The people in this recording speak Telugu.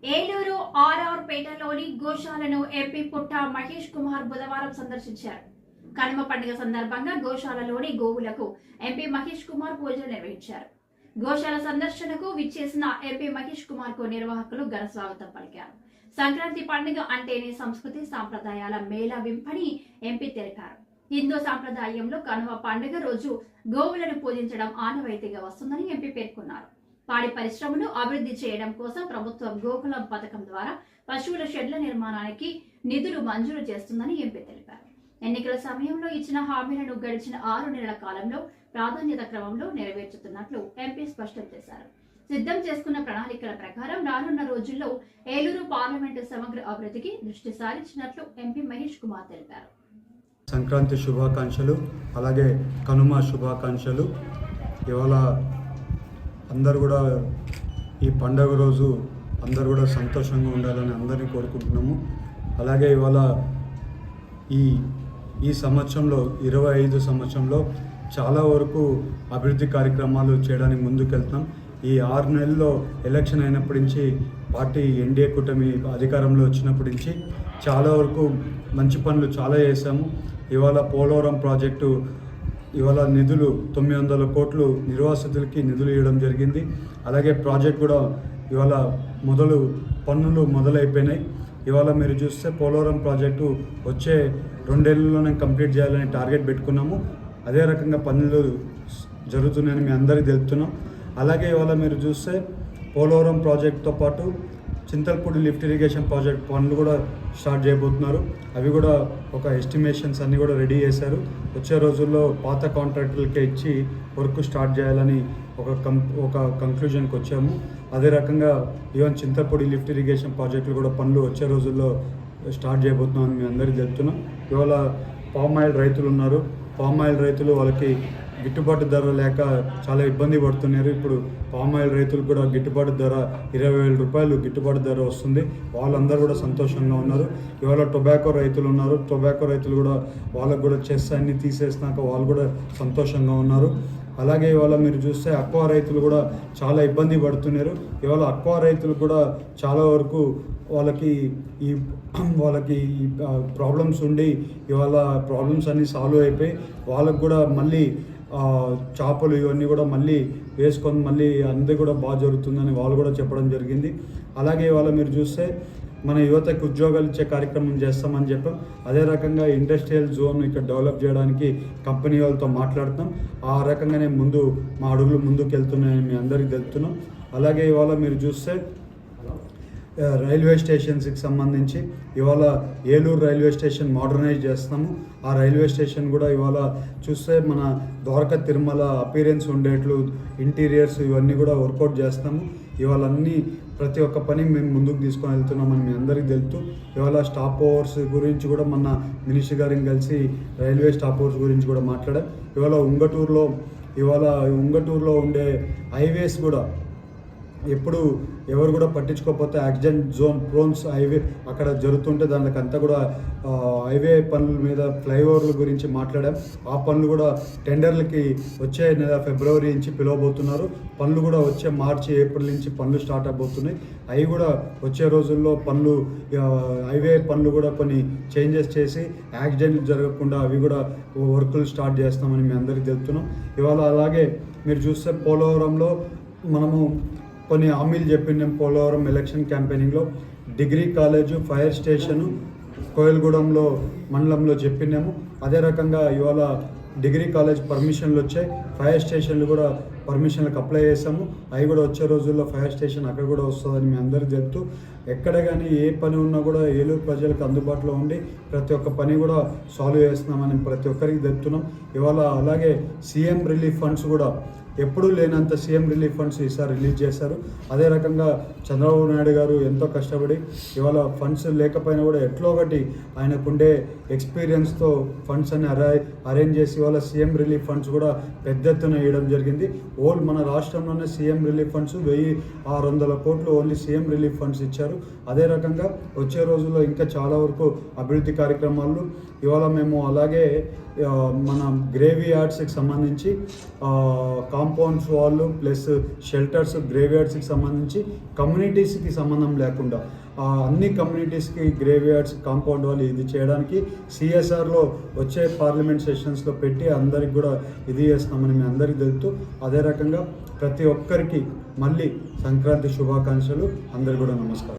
ఏలూరు ఆర్ఆర్ పేటలోని గోశాలను ఎంపీ పుట్ట మహేష్ కుమార్ బుధవారం సందర్శించారు. కనుమ పండుగ సందర్భంగా గోశాలలోని గోవులకు ఎంపీ మహేష్ కుమార్ పూజలు నిర్వహించారు. గోశాల సందర్శనకు విచ్చేసిన ఎంపీ మహేష్ కుమార్ కు నిర్వాహకులు ఘన స్వాగతం పలికారు. సంక్రాంతి పండుగ అంటేనే సంస్కృతి సాంప్రదాయాల మేళవింపని ఎంపీ తెలిపారు. హిందూ సాంప్రదాయంలో కనుమ పండుగ రోజు గోవులను పూజించడం ఆనవాయితీగా వస్తుందని ఎంపీ పేర్కొన్నారు. పాడి పరిశ్రమను అభివృద్ధి చేయడం కోసం ప్రభుత్వం గోకులం పథకం ద్వారా పశువుల షెడ్ల నిర్మాణానికి నిధులు మంజూరు చేస్తుందని ఎంపీ తెలిపారు. ఎన్నికల సమయంలో ఇచ్చిన హామీలను గడిచిన 6 నెలల కాలంలో ప్రాధాన్యత క్రమంలో నెరవేర్చుతున్నట్లు ఎంపీ స్పష్టం చేశారు. సిద్ధం చేసుకున్న ప్రణాళికల ప్రకారం రానున్న రోజుల్లో ఏలూరు పార్లమెంటు సమగ్ర అభివృద్ధికి దృష్టి సారించినట్లు ఎంపీ మహేష్ కుమార్ తెలిపారు. సంక్రాంతి శుభాకాంక్షలు, అలాగే కనుమ శుభాకాంక్షలు. ఇవాళ అందరూ కూడా ఈ పండగ రోజు అందరూ కూడా సంతోషంగా ఉండాలని అందరినీ కోరుకుంటున్నాము. అలాగే ఇవాళ ఈ సంవత్సరంలో 25 సంవత్సరంలో చాలా వరకు అభివృద్ధి కార్యక్రమాలు చేయడానికి ముందుకెళ్తున్నాం. ఈ 6 నెలల్లో ఎలక్షన్ అయినప్పటి నుంచి పార్టీ ఎన్డీఏ కూటమి అధికారంలో వచ్చినప్పటి నుంచి చాలా వరకు మంచి పనులు చాలా చేశాము. ఇవాళ పోలవరం ప్రాజెక్టు ఇవాళ నిధులు 900 కోట్లు నిర్వాసితులకి నిధులు ఇవ్వడం జరిగింది. అలాగే ప్రాజెక్ట్ కూడా ఇవాళ పనులు మొదలైపోయినాయి. ఇవాళ మీరు చూస్తే పోలవరం ప్రాజెక్టు వచ్చే 2 ఏళ్లలోనే కంప్లీట్ చేయాలని టార్గెట్ పెట్టుకున్నాము. అదే రకంగా పనులు జరుగుతున్నాయని మీ అందరికీ తెలుపుతున్నాం. అలాగే ఇవాళ మీరు చూస్తే పోలవరం ప్రాజెక్టుతో పాటు చింతల్పూడి లిఫ్ట్ ఇరిగేషన్ ప్రాజెక్ట్ పనులు కూడా స్టార్ట్ చేయబోతున్నారు. అవి కూడా ఒక ఎస్టిమేషన్స్ అన్నీ కూడా రెడీ చేశారు. వచ్చే రోజుల్లో పాత కాంట్రాక్టర్లకే ఇచ్చి వర్క్ స్టార్ట్ చేయాలని ఒక కంక్లూజన్కి వచ్చాము. అదే రకంగా ఈవెన్ చింతల్పూడి లిఫ్ట్ ఇరిగేషన్ ప్రాజెక్టులు కూడా పనులు వచ్చే రోజుల్లో స్టార్ట్ చేయబోతున్నామని మీ అందరికీ చెప్తున్నాం. ఇవాళ పామ్ ఆయిల్ రైతులు ఉన్నారు. పామ్ ఆయిల్ రైతులు వాళ్ళకి గిట్టుబాటు ధర లేక చాలా ఇబ్బంది పడుతున్నారు. ఇప్పుడు పామ్ ఆయిల్ రైతులు కూడా గిట్టుబాటు ధర 20,000 రూపాయలు గిట్టుబాటు ధర వస్తుంది. వాళ్ళందరూ కూడా సంతోషంగా ఉన్నారు. ఇవాళ టొబాకో రైతులు ఉన్నారు. టొబాకో రైతులు కూడా వాళ్ళకు కూడా చెస్ అన్ని తీసేసినాక వాళ్ళు కూడా సంతోషంగా ఉన్నారు. అలాగే ఇవాళ మీరు చూస్తే అక్వా రైతులు కూడా చాలా ఇబ్బంది పడుతున్నారు. ఇవాళ అక్వా రైతులు కూడా చాలా వరకు వాళ్ళకి ఈ ప్రాబ్లమ్స్ ఉండి ఇవాళ ప్రాబ్లమ్స్ అన్నీ సాల్వ్ అయిపోయి వాళ్ళకు కూడా మళ్ళీ చేపలు ఇవన్నీ కూడా మళ్ళీ వేసుకొని మళ్ళీ అంతే కూడా బాగా జరుగుతుందని వాళ్ళు కూడా చెప్పడం జరిగింది. అలాగే ఇవాళ మీరు చూస్తే మన యువతకు ఉద్యోగాలు ఇచ్చే కార్యక్రమం చేస్తామని చెప్పాం. అదే రకంగా ఇండస్ట్రియల్ జోన్ ఇక్కడ డెవలప్ చేయడానికి కంపెనీ వాళ్ళతో మాట్లాడుతున్నాం. ఆ రకంగానే మా అడుగులు ముందుకు వెళ్తున్నాయని మీ అందరికీ తెలుపుతున్నాం. అలాగే ఇవాళ మీరు చూస్తే రైల్వే స్టేషన్స్కి సంబంధించి ఇవాళ ఏలూరు రైల్వే స్టేషన్ మోడర్నైజ్ చేస్తున్నాము. ఆ రైల్వే స్టేషన్ కూడా ఇవాళ చూస్తే మన ద్వారకా తిరుమల అపీరెన్స్ ఉండేట్లు ఇంటీరియర్స్ ఇవన్నీ కూడా వర్కౌట్ చేస్తాము. ఇవాళ ప్రతి ఒక్క పని మేము ముందుకు తీసుకొని వెళ్తున్నామని మీ అందరికీ తెలుపుతూ ఇవాళ స్టాప్ ఓవర్స్ గురించి కూడా మన మినిస్టర్ గారిని కలిసి రైల్వే స్టాప్ ఓవర్స్ గురించి కూడా మాట్లాడాం. ఇవాళ ఉంగటూరులో ఉండే హైవేస్ కూడా ఎవరు కూడా పట్టించుకోకపోతే యాక్సిడెంట్ జోన్ ప్రోన్స్ హైవే అక్కడ జరుగుతుంటే దానికి అంతా కూడా హైవే పనుల మీద ఫ్లైఓవర్ల గురించి మాట్లాడాం. ఆ పనులు కూడా టెండర్లకి వచ్చే నెల ఫిబ్రవరి నుంచి పిలవబోతున్నారు. పనులు కూడా వచ్చే మార్చి ఏప్రిల్ నుంచి పనులు స్టార్ట్ అవబోతున్నాయి. అవి కూడా వచ్చే రోజుల్లో హైవే పనులు కూడా కొన్ని చేంజెస్ చేసి యాక్సిడెంట్లు జరగకుండా అవి కూడా వర్కులు స్టార్ట్ చేస్తామని మీ అందరికీ తెలుపుతున్నాం. ఇవాళ అలాగే మీరు చూస్తే పోలవరంలో మనము కొన్ని హామీలు చెప్పినాం. పోలవరం ఎలక్షన్ క్యాంపెయినింగ్లో డిగ్రీ కాలేజు, ఫైర్ స్టేషను కోయలగూడెంలో మండలంలో చెప్పినాము. అదే రకంగా ఇవాళ డిగ్రీ కాలేజ్ పర్మిషన్లు వచ్చాయి. ఫైర్ స్టేషన్లు కూడా పర్మిషన్లకు అప్లై చేసాము. అవి కూడా వచ్చే రోజుల్లో ఫైర్ స్టేషన్ అక్కడ కూడా వస్తుందని మీ అందరికీ చెప్తూ ఎక్కడ కానీ ఏ పని ఉన్నా కూడా ఏలూరు ప్రజలకు అందుబాటులో ఉండి ప్రతి ఒక్క పని కూడా సాల్వ్ చేస్తున్నామని ప్రతి ఒక్కరికి చెప్తున్నాం. ఇవాళ అలాగే సీఎం రిలీఫ్ ఫండ్స్ కూడా ఎప్పుడూ లేనంత సీఎం రిలీఫ్ ఫండ్స్ ఈసారి రిలీజ్ చేశారు. అదే రకంగా చంద్రబాబు నాయుడు గారు ఎంతో కష్టపడి ఇవాళ ఫండ్స్ లేకపోయినా కూడా ఎట్లో ఒకటి ఆయనకుండే ఎక్స్పీరియన్స్తో ఫండ్స్ అన్ని అరేంజ్ చేసి ఇవాళ సీఎం రిలీఫ్ ఫండ్స్ కూడా పెద్ద ఎత్తున వేయడం జరిగింది. మన రాష్ట్రంలోనే సీఎం రిలీఫ్ ఫండ్స్ 1,600 కోట్లు ఓన్లీ సీఎం రిలీఫ్ ఫండ్స్ ఇచ్చారు. అదే రకంగా వచ్చే రోజుల్లో ఇంకా చాలా వరకు అభివృద్ధి కార్యక్రమాలు ఇవాళ మేము అలాగే మన గ్రేవీ యార్డ్స్కి సంబంధించి కాంపౌండ్స్ వాళ్ళు ప్లస్ షెల్టర్స్, గ్రేవ్యార్డ్స్కి సంబంధించి కమ్యూనిటీస్కి సంబంధం లేకుండా అన్ని కమ్యూనిటీస్కి గ్రేవ్యార్డ్స్, కాంపౌండ్ వాళ్ళు ఇది చేయడానికి సిఎస్ఆర్లో వచ్చే పార్లమెంట్ సెషన్స్లో పెట్టి అందరికి కూడా ఇది చేస్తామని మీ అందరికీ తెలుపుతూ, అదే రకంగా ప్రతి ఒక్కరికి మళ్ళీ సంక్రాంతి శుభాకాంక్షలు. అందరికీ కూడా నమస్కారం.